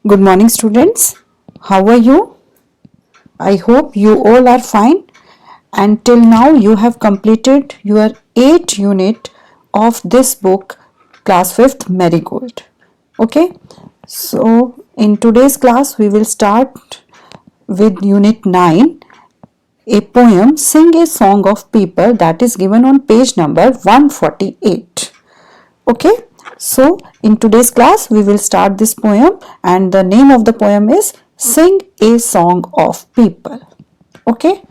Good morning, students. How are you? I hope you all are fine. And till now, you have completed your 8th unit of this book, Class 5th Marigold. Okay, so in today's class, we will start with Unit 9, a poem, Sing a Song of People, that is given on page number 148. Okay, so in today's class we will start this poem, and the name of the poem is Sing a Song of People. Okay,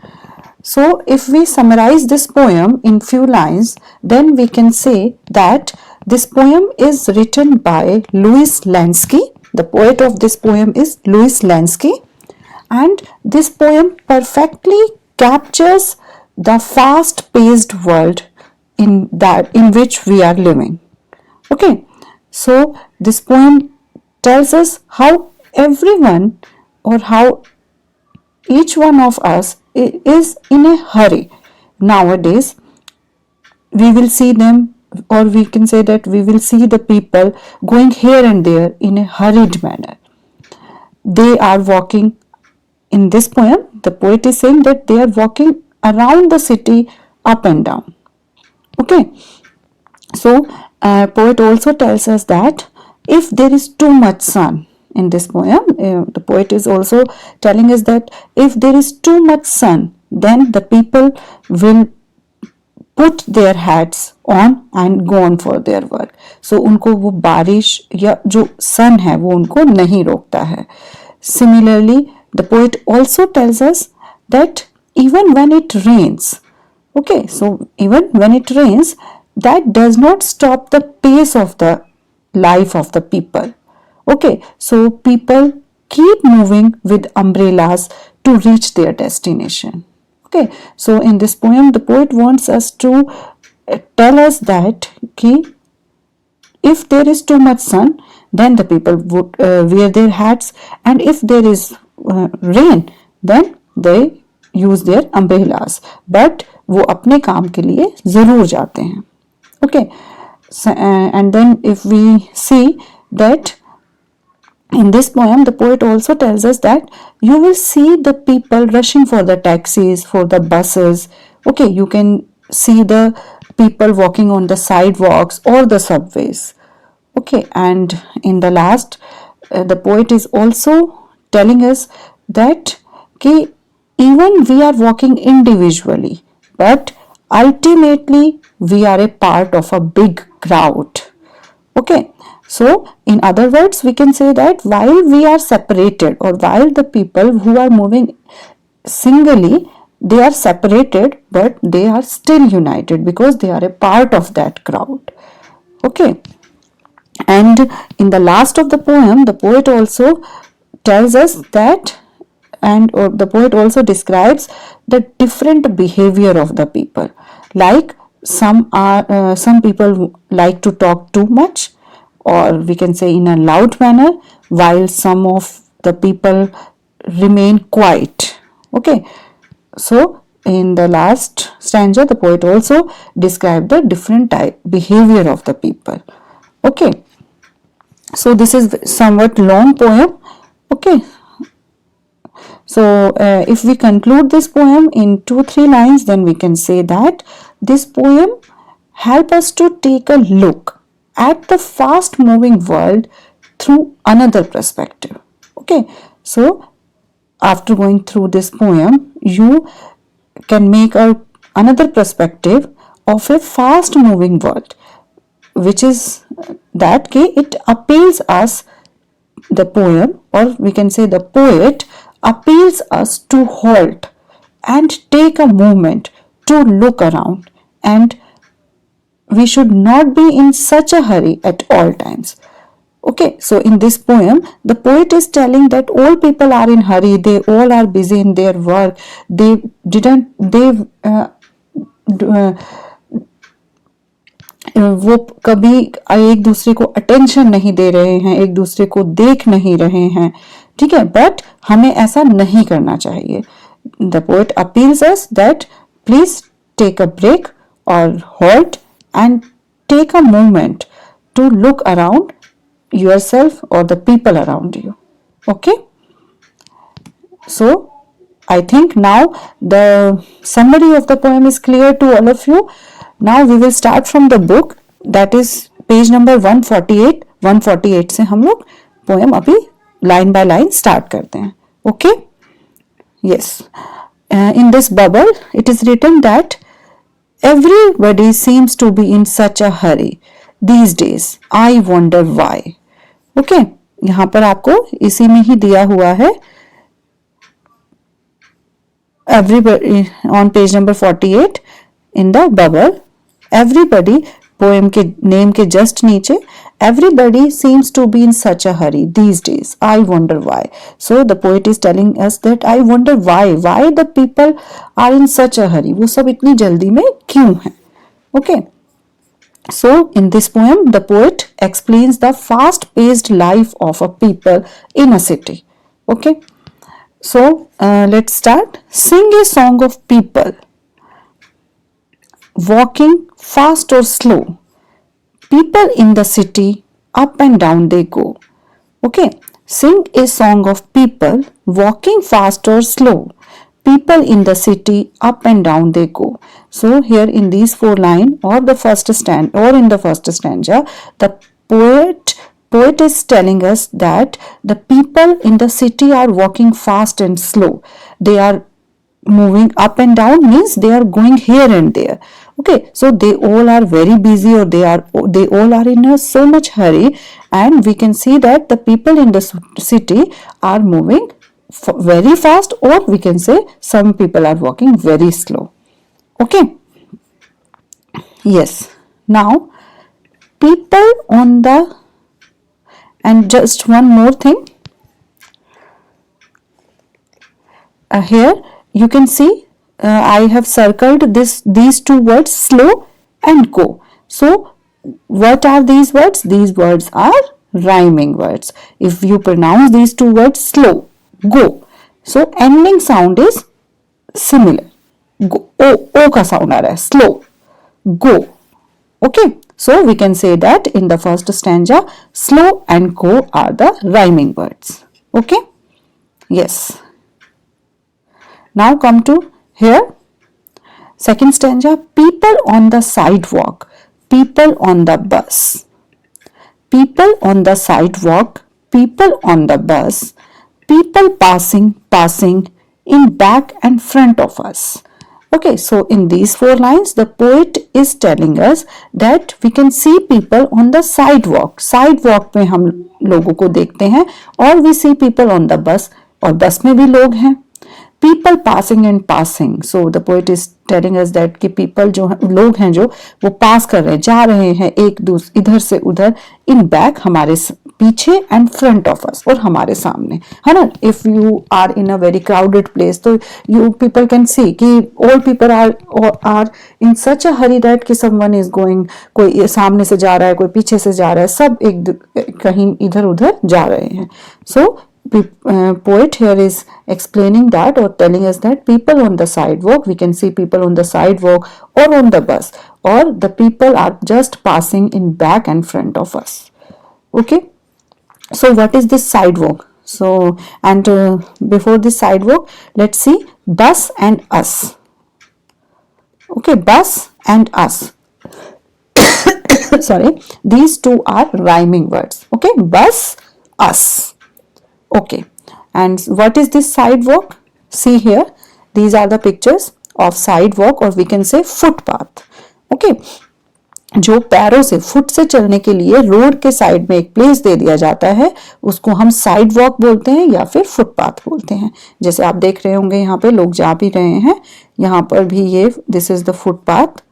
so if we summarize this poem in few lines, then we can say that this poem is written by Louis Lansky. The poet of this poem is Louis Lansky, and this poem perfectly captures the fast paced world in which we are living. Okay, so this poem tells us how everyone, or how each one of us is in a hurry. Nowadays, we will see them, or we can say that we will see the people going here and there in a hurried manner. They are walking. In this poem, the poet is saying that they are walking around the city up and down. Okay, so poet also tells us that if there is too much sun in this poem, the poet is also telling us that if there is too much sun, then the people will put their hats on and go on for their work. So उनको वो बारिश या जो sun है वो उनको नहीं रोकता है. Similarly, the poet also tells us that even when it rains, okay, so even when it rains, that does not stop the pace of the life of the people. Okay, so people keep moving with umbrellas to reach their destination. Okay, so in this poem, the poet wants us to tell us that if there is too much sun, then the people would wear their hats, and if there is rain, then they use their umbrellas. But वो अपने काम के लिए जरूर जाते हैं. Okay, so, and then if we see that in this poem, the poet also tells us that you will see the people rushing for the taxis, for the buses. Okay, you can see the people walking on the sidewalks or the subways. Okay, and in the last, the poet is also telling us that even we are walking individually, but ultimately we are a part of a big crowd. Okay, so in other words, we can say that while we are separated, or while the people who are moving singly, they are separated, but they are still united because they are a part of that crowd. Okay, and in the last of the poem, the poet also tells us that, and the poet also describes the different behavior of the people. Like some people like to talk too much, or we can say in a loud manner, while some of the people remain quiet. Okay, so in the last stanza, the poet also described the different behavior of the people. Okay, so this is somewhat long poem. Okay, so if we conclude this poem in 2-3 lines, then we can say that this poem helps us to take a look at the fast moving world through another perspective. Okay, so after going through this poem, you can make another perspective of a fast moving world, which is that it appeals us, the poem, or we can say the poet appeals us to halt and take a moment to look around, and we should not be in such a hurry at all times. Okay, so in this poem, the poet is telling that all people are in hurry, they all are busy in their work, वो कभी एक दूसरे को attention नहीं दे रहे हैं, एक दूसरे को देख नहीं रहे हैं, ठीक है, बट हमें ऐसा नहीं करना चाहिए. The poet appeals us that please take a break or halt and take a moment to look around yourself or the people around you. Okay, so I think now the summary of the poem is clear to all of you. Now we will start from the book, that is page number 148. 148 से हम लोग poem अभी line by line start करते हैं. Okay, yes. In this bubble it is written that everybody seems to be in such a hurry these days. I wonder why. Okay, यहाँ पर आपको इसी में ही दिया हुआ है. Everybody on page number 48 in the bubble, everybody poem के name के just नीचे, everybody seems to be in such a hurry these days. I wonder why. So the poet is telling us that I wonder why the people are in such a hurry. वो सब इतनी जल्दी में क्यों हैं? Okay. So in this poem, the poet explains the fast-paced life of a people in a city. Okay. So let's start. Sing a song of people walking fast or slow. People in the city, up and down they go. Okay, sing a song of people walking fast or slow. People in the city, up and down they go. So here in these 4 lines or the first stanza, the poet is telling us that the people in the city are walking fast and slow. They are moving up and down, means they are going here and there. Okay, so they all are very busy, or they all are in a so much hurry, and we can see that the people in the city are moving very fast, or we can say some people are walking very slow. Okay, yes. Now people on the, and just one more thing, here you can see I have circled these 2 words, slow and go. So what are these words? These words are rhyming words. If you pronounce these 2 words, slow, go, so ending sound is similar. Go, o का sound आ रहा है, slow, go. Okay, so we can say that in the first stanza, slow and go are the rhyming words. Okay, yes. Now come to here, second stanza. People on the sidewalk, people on the bus. People on the sidewalk, people on the bus. People passing in back and front of us. Okay, so in these 4 lines, the poet is telling us that we can see people on the sidewalk. Sidewalk में हम लोगों को देखते हैं, और we see people on the bus, और बस में भी लोग हैं. People passing and passing. So the poet is telling us that कि people जो लोग हैं जो वो पास कर रहे हैं, जा रहे हैं एक दूसरे इधर से उधर, इन बैक हमारे पीछे, एंड फ्रंट ऑफ अस, और हमारे सामने, है ना. If you are in a very crowded place, तो यू पीपल कैन सी कि all people are in such a hurry that कि समवन इज गोइंग, कोई सामने से जा रहा है, कोई पीछे से जा रहा है, सब एक कहीं इधर उधर जा रहे हैं. सो poet here is explaining that, or telling us that people on the sidewalk, we can see people on the sidewalk or on the bus, or the people are just passing in back and front of us. Okay, so what is this sidewalk? So, and before this sidewalk, let's see bus and us. Okay, bus and us. Sorry, these 2 are rhyming words. Okay, bus, us. Okay, and what is this sidewalk? See here, these are the pictures of sidewalk, or we can say footpath. Okay, जो पैरों से, foot से चलने के लिए road के side में एक प्लेस दे दिया जाता है, उसको हम साइड वॉक बोलते हैं या फिर फुटपाथ बोलते हैं. जैसे आप देख रहे होंगे यहाँ पे लोग जा भी रहे हैं, यहाँ पर भी ये this is the footpath.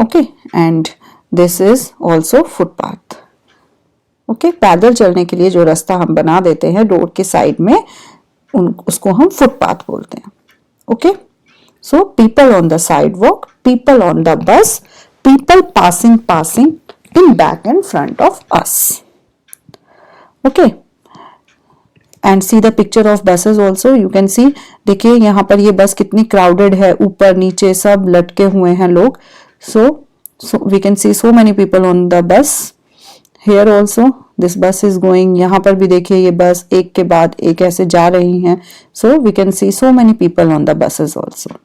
Okay, and this is also footpath. Okay, पैदल चलने के लिए जो रास्ता हम बना देते हैं रोड के साइड में, उसको हम फुटपाथ बोलते हैं. Okay, so people on the sidewalk, people on the bus, people passing in back and front of us. Okay, and see the picture of buses also. You can see, देखिए यहाँ पर ये बस कितनी crowded है, ऊपर नीचे सब लटके हुए हैं लोग. So So we can see so many people on the bus. Here also this bus is going. यहाँ पर भी देखिए ये बस एक के बाद एक ऐसे जा रही हैं. So we can see so many people on the buses also.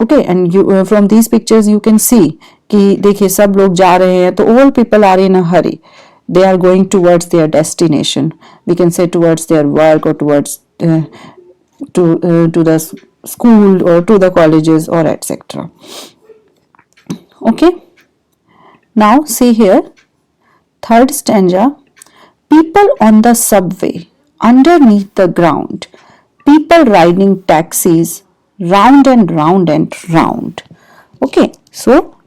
Okay, and you from these pictures you can see कि देखिए सब लोग जा रहे हैं, तो all people are in a hurry. They are going towards their destination. We can say towards their work or towards to the school or to the colleges or etc. Okay. Now see here, third stanza. People on the subway, underneath the ground, people riding taxis, round and round and round. Okay, so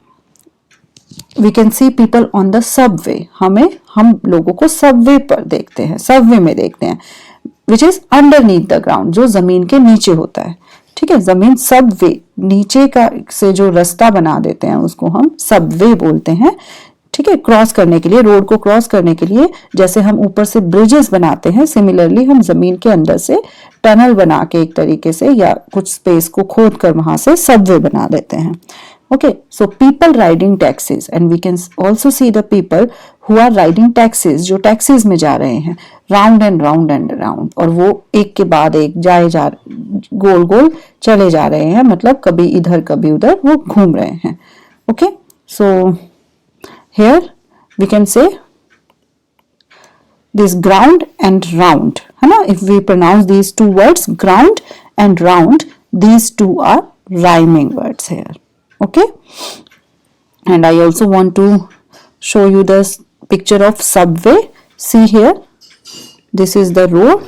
we can see people on the subway. हम लोगों को Subway पर देखते हैं, Subway में देखते हैं, which is underneath the ground, जो जमीन के नीचे होता है. ठीक है, जमीन सबवे नीचे का से जो रास्ता बना देते हैं उसको हम सबवे बोलते हैं. ठीक है, क्रॉस करने के लिए, रोड को क्रॉस करने के लिए जैसे हम ऊपर से ब्रिजेस बनाते हैं, सिमिलरली हम जमीन के अंदर से टनल बना के एक तरीके से या कुछ स्पेस को खोद कर वहां से सबवे बना देते हैं. Okay, so people riding taxis, and we can also see the people who are riding taxis, जो taxis में जा रहे हैं, round and round and round, और वो एक के बाद एक गोल गोल चले जा रहे हैं, मतलब कभी इधर कभी उधर वो घूम रहे हैं. Okay, so here we can say this ground and round, है ना. If we pronounce these two words, ground and round, these two are rhyming words here. Okay, and I also want to show you the picture of subway. See here, this is the road.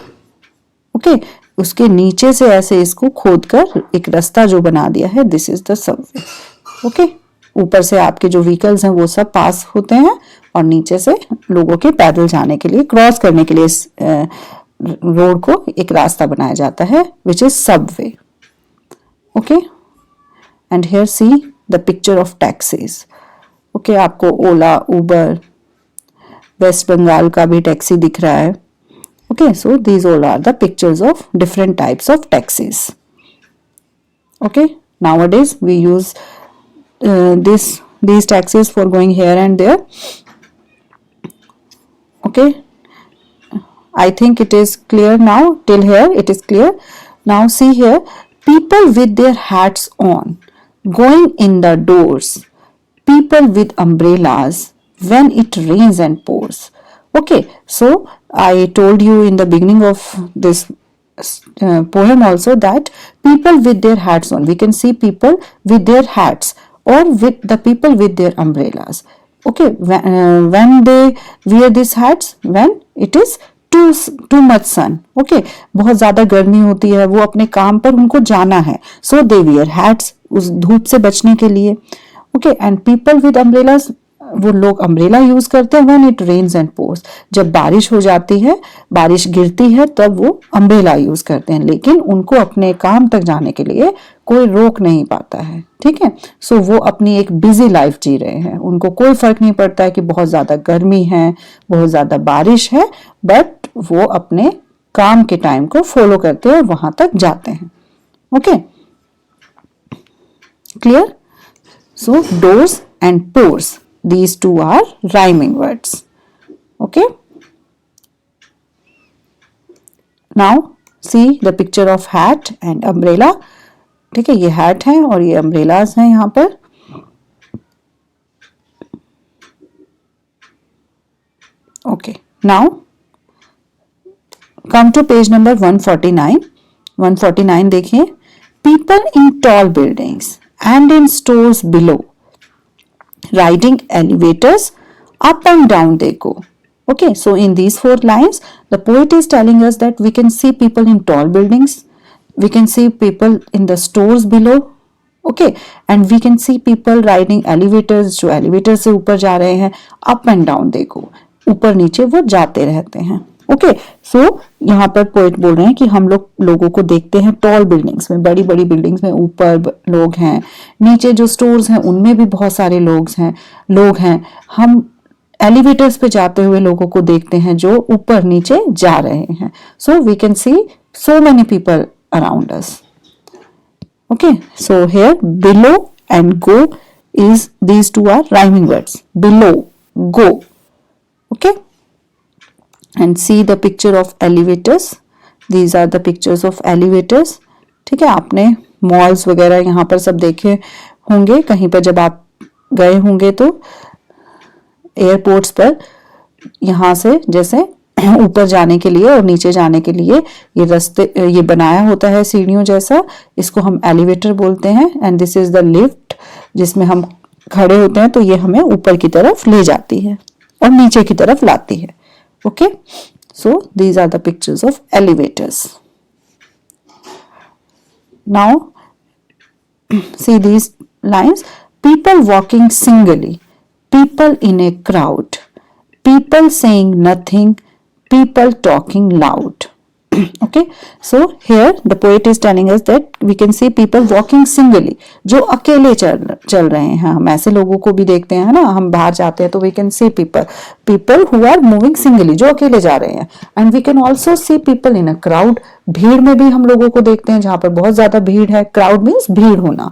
Okay, उसके नीचे से ऐसे इसको खोद कर एक रास्ता जो बना दिया है, this is the subway. Okay, ऊपर से आपके जो व्हीकल्स हैं वो सब पास होते हैं और नीचे से लोगों के पैदल जाने के लिए, क्रॉस करने के लिए इस रोड को एक रास्ता बनाया जाता है, which is subway. Okay. And here see the picture of taxis. Okay, आपको ओला, उबर, वेस्ट बंगाल का भी टैक्सी दिख रहा है. Okay, so these all are the pictures of different types of taxis. Okay, nowadays we use these taxis for going here and there. Okay, I think it is clear now. Till here it is clear. Now see here, people with their hats on, going in the doors, people with umbrellas when it rains and pours. Okay, so I told you in the beginning of this poem also that people with their hats on, we can see people with their hats or with the people with their umbrellas. Okay, when they wear these hats, when it is too much sun. Okay, बहुत ज्यादा गर्मी होती है, वो अपने काम पर उनको जाना है, so they wear hats, उस धूप से बचने के लिए. Okay, and people with umbrellas, वो लोग अम्ब्रेला यूज करते हैं when it rains and pours. जब बारिश हो जाती है, बारिश गिरती है, तब वो अम्ब्रेला यूज करते हैं, लेकिन उनको अपने काम तक जाने के लिए कोई रोक नहीं पाता है. ठीक है, सो वो अपनी एक बिजी लाइफ जी रहे हैं, उनको कोई फर्क नहीं पड़ता है कि बहुत ज्यादा गर्मी है, बहुत ज्यादा बारिश है, बट वो अपने काम के टाइम को फॉलो करते हैं, वहां तक जाते हैं. Okay, clear? So doors and pores, these two are rhyming words. Okay, now see the picture of hat and umbrella. ठीक है, ये hat है और ये umbrellas हैं यहाँ पर. Okay, now come to page number 149. 149 देखिए. People in tall buildings and in stores below, riding elevators, up and down they go. Okay, so in these 4 lines, the poet is telling us that we can see people in tall buildings, we can see people in the stores below, okay, and we can see people riding elevators, जो elevator से ऊपर जा रहे हैं, up and down they go, ऊपर नीचे वो जाते रहते हैं. ओके, सो यहाँ पर पोएट बोल रहे हैं कि हम लोगों को देखते हैं टॉल बिल्डिंग्स में, बड़ी बड़ी बिल्डिंग्स में ऊपर लोग हैं, नीचे जो स्टोर्स हैं उनमें भी बहुत सारे लोग हैं. हम एलिवेटर्स पे जाते हुए लोगों को देखते हैं जो ऊपर नीचे जा रहे हैं. So we can see so many people around us. Okay, so here below and go is these two are rhyming words. Below, go. Okay. And see the picture of elevators. These are the pictures of elevators. ठीक है, आपने malls वगैरह यहाँ पर सब देखे होंगे कहीं पर जब आप गए होंगे तो एयरपोर्ट्स पर यहाँ से जैसे ऊपर जाने के लिए और नीचे जाने के लिए ये रास्ते ये बनाया होता है सीढ़ियों जैसा, इसको हम एलिवेटर बोलते हैं. And this is the lift जिसमें हम खड़े होते हैं तो ये हमें ऊपर की तरफ ले जाती है और नीचे की तरफ लाती है. Okay, so these are the pictures of elevators. Now see these lines: people walking singly, people in a crowd, people saying nothing, people talking loud. Okay, so here the poet is telling us that we can see people walking singly, जो अकेले चल रहे हैं. हम ऐसे लोगों को भी देखते हैं ना, हम बाहर जाते हैं तो we can see people who are moving singly, जो अकेले जा रहे हैं. And we can also see people in a crowd, भीड़ में भी हम लोगों को देखते हैं जहां पर बहुत ज्यादा भीड़ है. Crowd means भीड़ होना.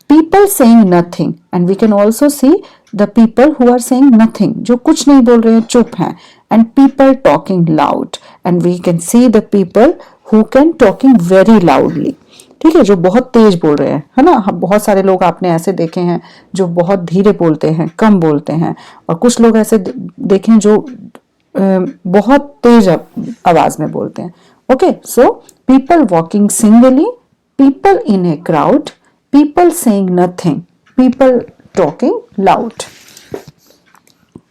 People saying nothing, and we can also see the people who are saying nothing, जो कुछ नहीं बोल रहे हैं, चुप हैं. And people talking loud, and we can see the people who can talking very loudly. ठीक है, जो बहुत तेज बोल रहे हैं, है ना. बहुत सारे लोग आपने ऐसे देखे हैं जो बहुत धीरे बोलते हैं, कम बोलते हैं, और कुछ लोग ऐसे देखे हैं जो बहुत तेज आवाज में बोलते हैं. Okay, so people walking singly, people in a crowd, people saying nothing, people talking loud.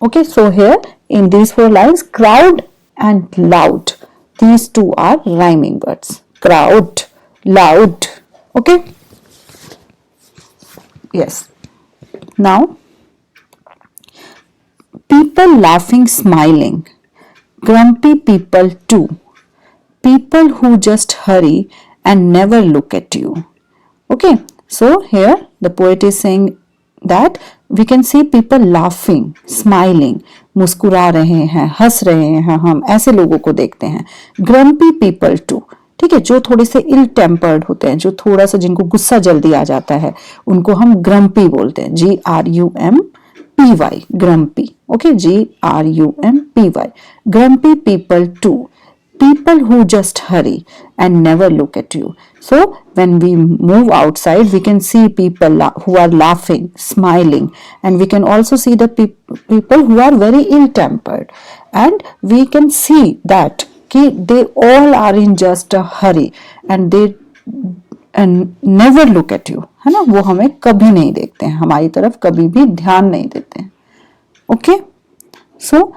Okay, so here in these four lines, crowd and loud, these two are rhyming words. Crowd, loud. Okay, yes. Now, people laughing, smiling, grumpy people too, people who just hurry and never look at you. Okay, so here the poet is saying that we can see people laughing, smiling, मुस्कुरा रहे हैं, हंस रहे हैं, हम ऐसे लोगों को देखते हैं. Grumpy people too, ठीक है, जो थोड़े से इल टेम्पर्ड होते हैं, जो थोड़ा सा जिनको गुस्सा जल्दी आ जाता है, उनको हम ग्रम्पी बोलते हैं. GRUMPY, grumpy. Okay, GRUMPY, grumpy people too, people who just hurry and never look at you. So when we move outside, we can see people who are laughing, smiling, and we can also see the people who are very ill-tempered, and we can see that they all are in just a hurry and they never look at you, है ना. वो हमें कभी नहीं देखते हैं, हमारी तरफ कभी भी ध्यान नहीं देते हैं. ओके, सो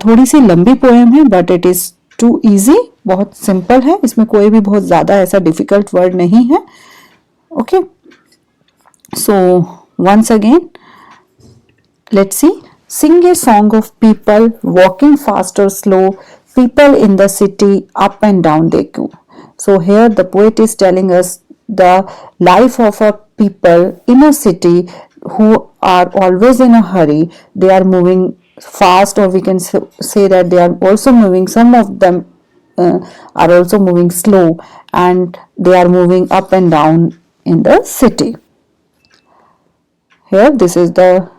थोड़ी सी लंबी पोएम है but it is too easy, बहुत सिंपल है, इसमें कोई भी बहुत ज्यादा ऐसा डिफिकल्ट वर्ड नहीं है. Okay, so once again let's see. Sing a song of people walking fast or slow, people in the city up and down they go. So here the poet is telling us the life of a people in a city who are always in a hurry. They are moving fast, or we can say that they are also moving, some of them are also moving slow, and they are moving up and down in the city. Here this is the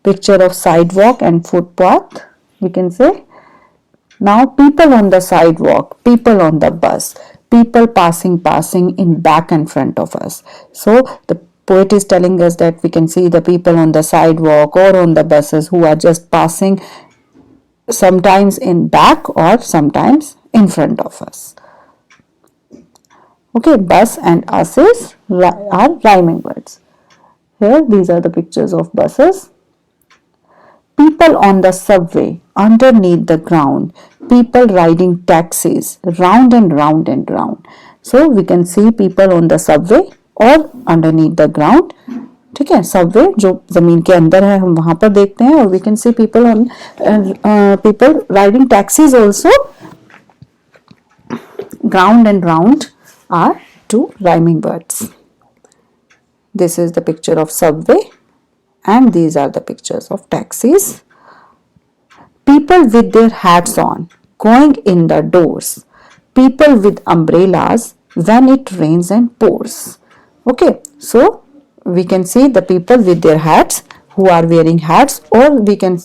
picture of sidewalk and footpath, we can say. Now people on the sidewalk, people on the bus, people passing in back and front of us. So the poet is telling us that we can see the people on the sidewalk or on the buses who are just passing, sometimes in back or sometimes in front of us. Okay, bus and buses are rhyming words. Here these are the pictures of buses. People on the subway, underneath the ground, people riding taxis round and round and round. So we can see people on the subway or underneath the ground. ठीक है, Subway जो जमीन के अंदर है हम वहां पर देखते हैं, और we can see people on people riding taxis also. Ground and round are two rhyming words. This is the picture of subway and these are the pictures of taxis. People with their hats on, going in the doors. People with umbrellas when it rains and pours. Okay, so we can see the people with their hats who are wearing hats, or we can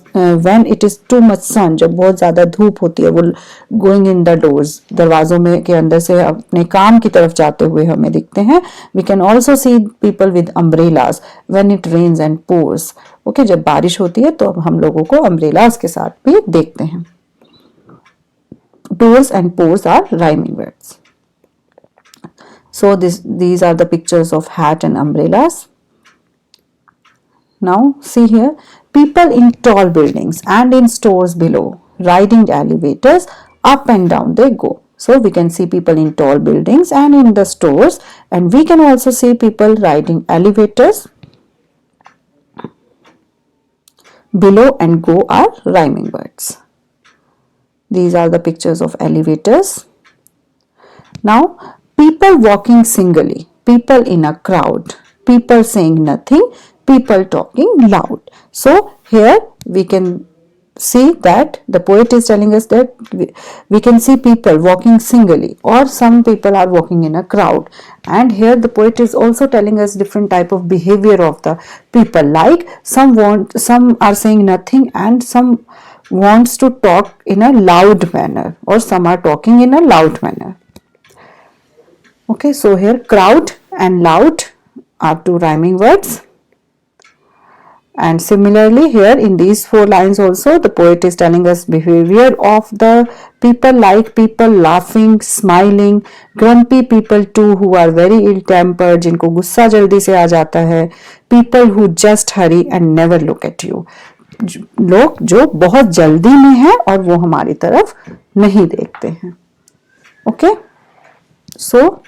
when it is too much sun, जब बहुत ज़्यादा धूप होती है, वो going in the doors, दरवाज़ों में के अंदर से अपने काम की तरफ जाते हुए हमें दिखते हैं. We can also see people with umbrellas when it rains and pours. Okay, जब बारिश होती है तो हम लोगों को umbrellas के साथ भी देखते हैं. Pours and pours are rhyming words. So these are the pictures of hat and umbrellas. Now see here, people in tall buildings and in stores below, riding elevators, up and down they go. So we can see people in tall buildings and in the stores, and we can also see people riding elevators. Below and go are rhyming words. These are the pictures of elevators. Now people walking singly, people in a crowd, people saying nothing, people talking loud. So here we can see that the poet is telling us that we can see people walking singly, or some people are walking in a crowd. And here the poet is also telling us different type of behavior of the people, like some are saying nothing, and some wants to talk in a loud manner, or some are talking in a loud manner. Okay, so here crowd and loud are two rhyming words. And similarly here in these 4 lines also the poet is telling us behavior of the people, like people laughing, smiling, grumpy people too who are very ill-tempered, जिनको गुस्सा जल्दी से आ जाता है, people who just hurry and never look at you, लोग जो बहुत जल्दी में हैं और वो हमारी तरफ नहीं देखते हैं. Okay, so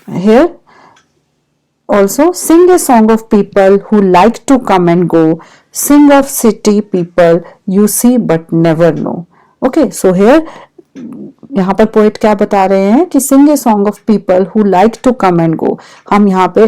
here also, sing a song of people who like to come and go, sing of city people you see but never know. Okay, so here यहाँ पर पोएट क्या बता रहे हैं कि sing a song of people who like to come and go. हम यहाँ पे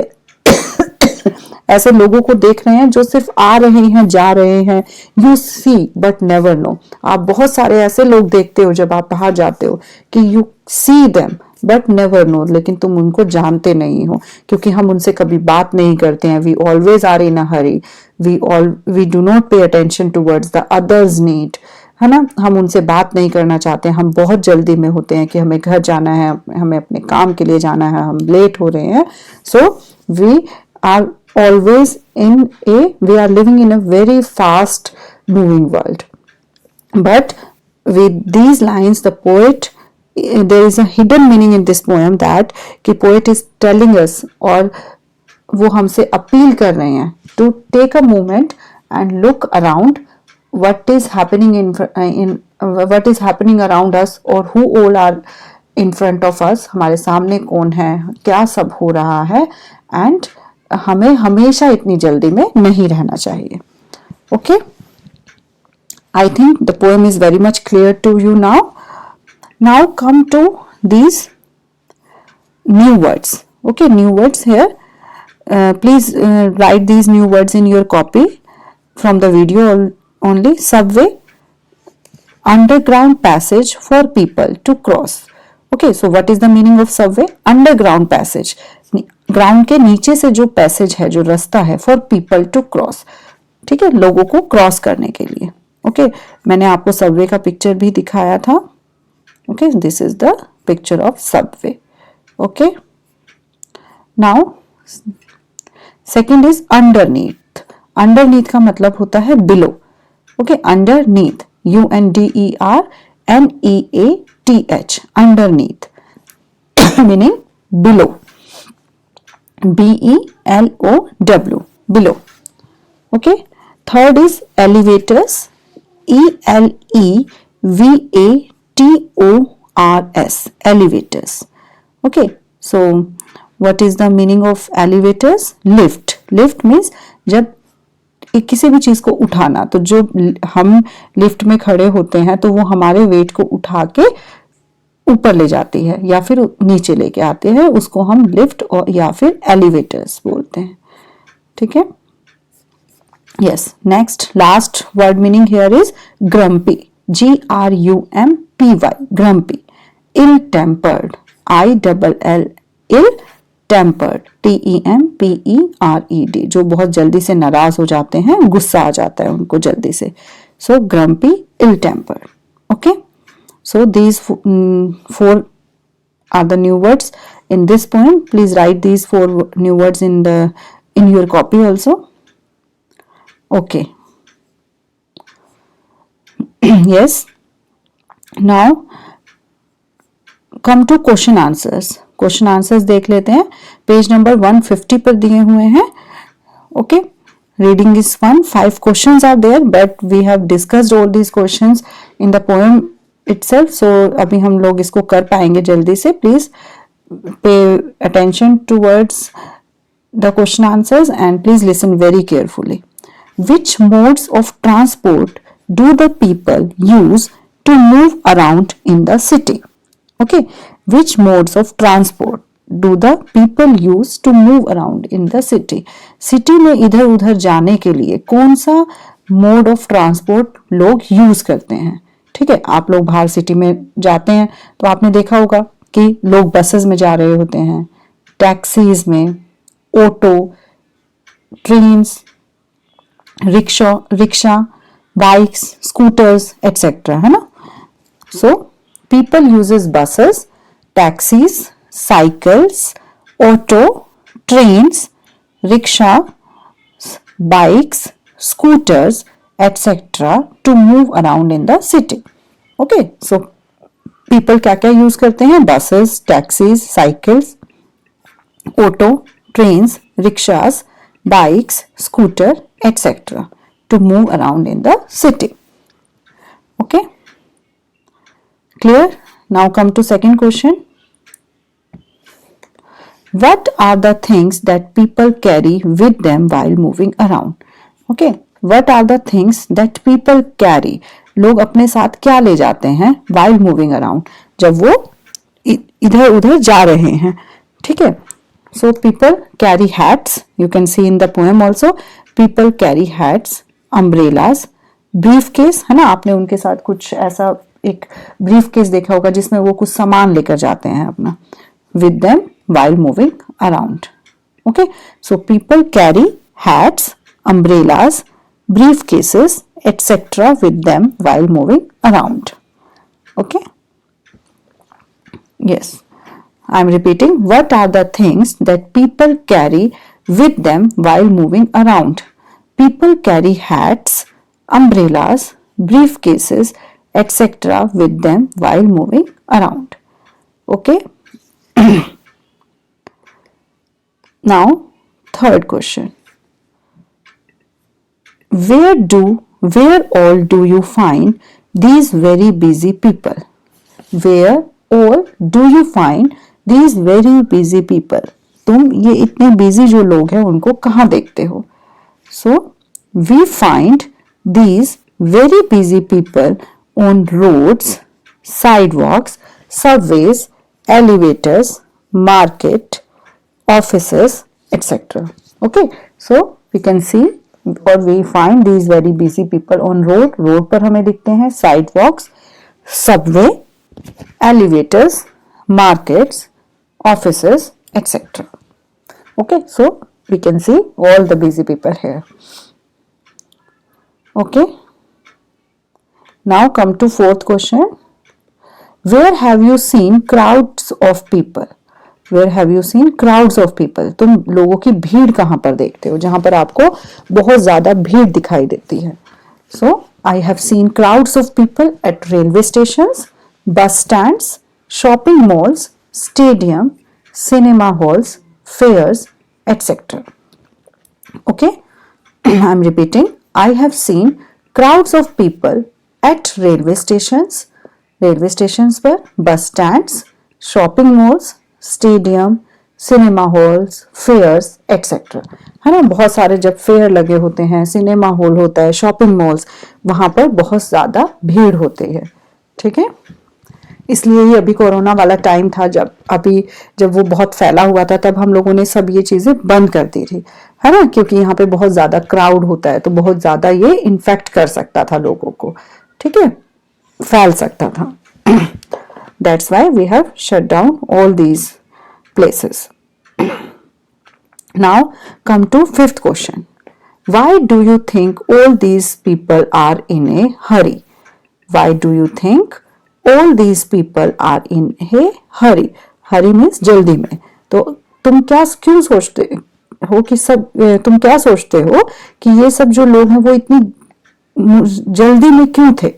ऐसे लोगों को देख रहे हैं जो सिर्फ आ रहे हैं, जा रहे हैं. You see but never know. आप बहुत सारे ऐसे लोग देखते हो जब आप बाहर जाते हो कि you see them but never know, लेकिन तुम उनको जानते नहीं हो, क्योंकि हम उनसे कभी बात नहीं करते हैं. We always are in a hurry, we do not pay attention towards the others need, है ना. हम उनसे बात नहीं करना चाहते, हम बहुत जल्दी में होते हैं कि हमें घर जाना है, हमें अपने काम के लिए जाना है, हम लेट हो रहे हैं. So we are always we are living in a very fast moving world. But with these lines the poet, there is a hidden meaning in this poem that कि poet is telling us, और वो हमसे appeal कर रहे हैं to take a moment and look around what is happening what is happening around us, or who all are in front of us, हमारे सामने कौन है, क्या सब हो रहा है, and हमें हमेशा इतनी जल्दी में नहीं रहना चाहिए. Okay, I think the poem is very much clear to you now. Now come to these new words. Okay, new words here. Please write these new words in your copy from the video only. Subway, underground passage for people to cross. Okay, so what is the meaning of subway? Underground passage. Ground के नीचे से जो passage है, जो रास्ता है, for people to cross. ठीक है, लोगों को क्रॉस करने के लिए. Okay, मैंने आपको सबवे का पिक्चर भी दिखाया था. Okay, this is the picture of subway. Okay, now second is underneath. Underneath का मतलब होता है below. Okay, underneath, UNDERNEATH, underneath meaning below, BELOW, below. Okay, third is elevators, ELEVATORS, elevators. Okay, so what is the meaning of elevators? Lift. Lift means जब किसी भी चीज को उठाना, तो जो हम लिफ्ट में खड़े होते हैं तो वो हमारे वेट को उठा के ऊपर ले जाती है या फिर नीचे लेके आते हैं, उसको हम लिफ्ट और या फिर एलिवेटर्स बोलते हैं. ठीक है. Yes, next last word meaning here is grumpy, GRUMPY, grumpy. Ill-tempered, ILLILL-TEMPERED, ill tempered, TEMPERED, जो बहुत जल्दी से नाराज हो जाते हैं, गुस्सा आ जाता है उनको जल्दी से. So grumpy, ill tempered. Okay, so these 4 are the new words in this poem. Please write these 4 new words in your copy also. Okay. Yes. Now come to question answers. Question answers देख लेते हैं. Page number 150 पर दिए हुए हैं. Okay. Reading is fun. 5 questions are there, but we have discussed all these questions in the poem itself. So अभी हम लोग इसको कर पाएंगे जल्दी से. Please pay attention towards the question answers and please listen very carefully. Which modes of transport do the people use to move around in the city? Okay, which modes of transport do the people use to move around in the city? City में इधर उधर जाने के लिए कौन सा mode of transport लोग use करते हैं? ठीक है, आप लोग बाहर सिटी में जाते हैं तो आपने देखा होगा कि लोग बसेस में जा रहे होते हैं, टैक्सीज में, auto, trains, rickshaw, bikes, scooters etcetera, है ना. So people uses buses, taxis, cycles, auto, trains, rickshaw, bikes, scooters, etc. to move around in the city. Okay, so people क्या क्या यूज करते हैं? buses, taxis, cycles, auto, trains, rickshaws, bikes, scooter, etc. to move around in the city. Okay, clear? Now come to second question. What are the things that people carry with them while moving around? Okay, what are the things that people carry? लोग अपने साथ क्या ले जाते हैं while moving around, जब वो इधर उधर जा रहे हैं. ठीक है, so people carry hats. You can see in the poem also. People carry hats, umbrellas, briefcase, है ना. आपने उनके साथ कुछ ऐसा एक briefcase देखा होगा जिसमें वो कुछ सामान लेकर जाते हैं अपना, with them while moving around. Okay, so people carry hats, umbrellas, briefcases, etc. with them while moving around. Okay, yes, I am repeating. What are the things that people carry with them while moving around? People carry hats, umbrellas, briefcases, etc. with them while moving around. Okay. Now third question. Where all do you find these very busy people? Where all do you find these very busy people? तुम ये इतने busy जो लोग हैं उनको कहाँ देखते हो? So we find these very busy people on roads, sidewalks, subways, elevators, market, offices, etc. Okay, so we can see or we find these very busy people on road. Road पर हमें दिखते हैं sidewalks, subway, elevators, markets, offices, etc. Okay, so we can see all the busy people here. Okay, now come to fourth question. Where have you seen crowds of people? Where have you seen crowds of people? तुम लोगों की भीड़ कहाँ पर देखते हो जहाँ पर आपको बहुत ज़्यादा भीड़ दिखाई देती है? So I have seen crowds of people at railway stations, bus stands, shopping malls, stadium, cinema halls, fairs, etc. Okay, I'm repeating. I have seen crowds of people at railway stations पर, bus stands, shopping malls, stadium, cinema halls, fairs etcetera, है ना. बहुत सारे जब fair लगे होते हैं, cinema hall होता है, शॉपिंग मॉल्स, वहां पर बहुत ज्यादा भीड़ होती है. ठीक है, इसलिए ही अभी कोरोना वाला टाइम था, जब वो बहुत फैला हुआ था तब हम लोगों ने सब ये चीजें बंद कर दी थी, है ना, क्योंकि यहाँ पे बहुत ज्यादा क्राउड होता है तो बहुत ज्यादा ये इन्फेक्ट कर सकता था लोगों को. ठीक है, फैल सकता था. That's why we have shut down all these places. Now come to fifth question. Why do you think all these people are in a hurry? Why do you think all these people are in a hurry? Hurry means जल्दी में. तो तुम क्या क्यों सोचते हो कि तुम क्या सोचते हो कि ये सब जो लोग हैं वो इतनी जल्दी में क्यों थे?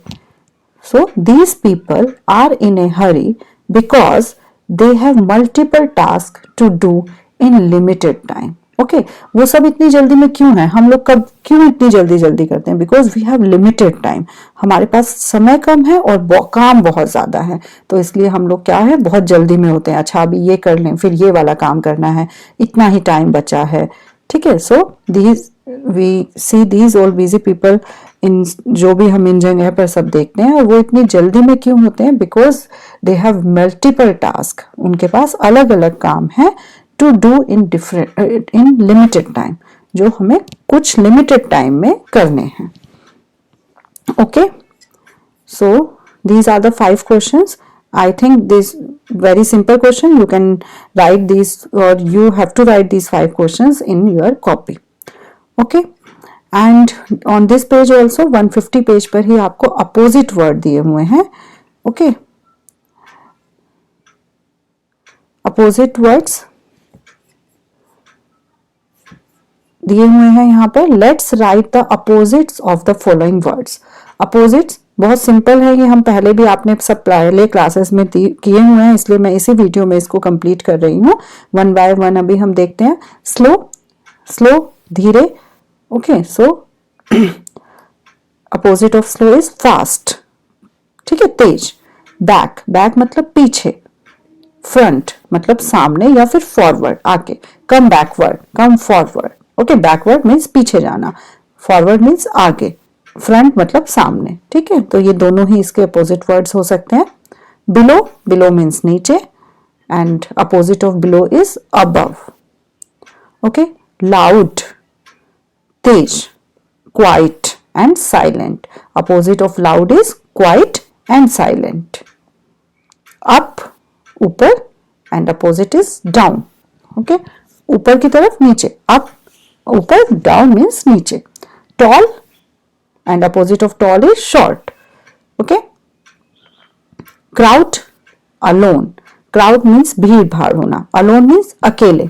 So these people are in a hurry because they have multiple tasks to do in limited time. Okay वो सब इतनी जल्दी में क्यों है? हम लोग कब क्यों इतनी जल्दी करते हैं? Because we have limited time. हमारे पास समय कम है और काम बहुत ज्यादा है, तो इसलिए हम लोग क्या है बहुत जल्दी में होते हैं. अच्छा अभी ये कर लें, फिर ये वाला काम करना है, इतना ही टाइम बचा है. ठीक है. So these we see these all busy people in जो भी हम इन जगह पर सब देखते हैं, और वो इतनी जल्दी में क्यों होते हैं? Because they have multiple task. उनके पास अलग अलग काम है to do in limited time, जो हमें कुछ limited time में करने हैं. Okay, so these are the 5 questions. I think this very simple question. You can write these, or you have to write these 5 questions in your copy. Okay, and on this page also 150 page पर ही आपको opposite word दिए हुए हैं. Okay, opposite words दिए हुए हैं यहाँ पर. Let's write the opposites of the following words. Opposites बहुत सिंपल है, ये हम पहले भी आपने सब पहले क्लासेस में किए हुए हैं, इसलिए मैं इसी वीडियो में इसको कंप्लीट कर रही हूँ. 1 by 1 अभी हम देखते हैं. स्लो, स्लो धीरे. Okay, so opposite of slow is fast. ठीक है, तेज. बैक, बैक मतलब पीछे. फ्रंट मतलब सामने या फिर फॉरवर्ड आगे. Come backward, come forward. Okay, backward means पीछे जाना, फॉरवर्ड मीन्स आगे, फ्रंट मतलब सामने. ठीक है, तो ये दोनों ही इसके अपोजिट वर्ड्स हो सकते हैं. बिलो, बिलो मीन्स नीचे, and opposite of below is above. Okay, loud तेज, quiet and silent. Opposite of loud is quiet and silent. Up ऊपर, and opposite is down. Okay, ऊपर की तरफ, नीचे. अप ऊपर, डाउन मीन्स नीचे. Tall and opposite of tall is short. Okay, crowd, alone. Crowd means भीड़ भाड़ होना, अलोन मीन्स अकेले.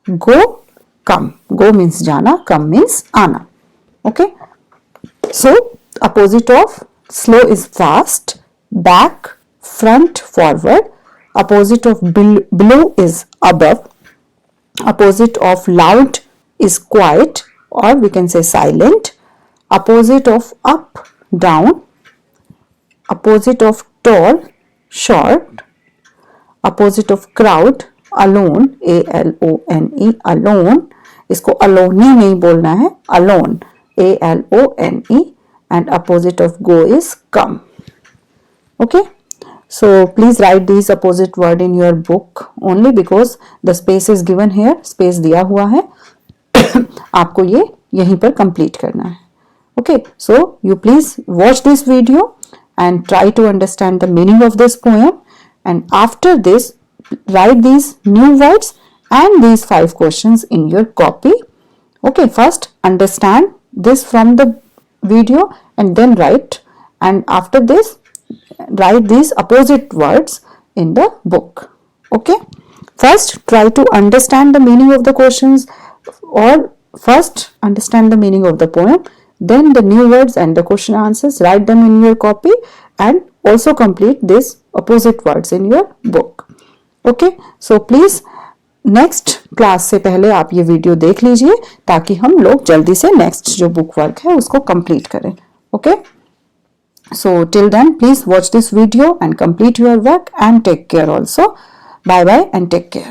गो, कम. गो मीन्स जाना, कम मीन्स आना. Okay, so opposite of slow is fast, back, front, forward. Opposite of below is above. Opposite of loud is quiet, or we can say silent. Opposite of up, down. Opposite of tall, short. Opposite of crowd, alone, A-L-O-N-E, alone. इसको alone ही नहीं बोलना है, alone, A-L-O-N-E. And opposite of go is come. Okay. So please write these opposite word in your book only because the space is given here. Space दिया हुआ है. आपको ये यहीं पर complete करना है. Okay, so you please watch this video and try to understand the meaning of this poem. And after this, write these new words and these 5 questions in your copy. Okay, first understand this from the video and then write. And after this, write these opposite words in the book. Okay, first try to understand the meaning of the questions, or first understand the meaning of the poem, then the new words and the question answers, write them in your copy and also complete these opposite words in your book. Okay, so please next class से पहले आप ये video देख लीजिए ताकि हम लोग जल्दी से नेक्स्ट जो बुक वर्क है उसको कंप्लीट करें. Okay, so till then please watch this video and complete your work and take care also. Bye bye and take care.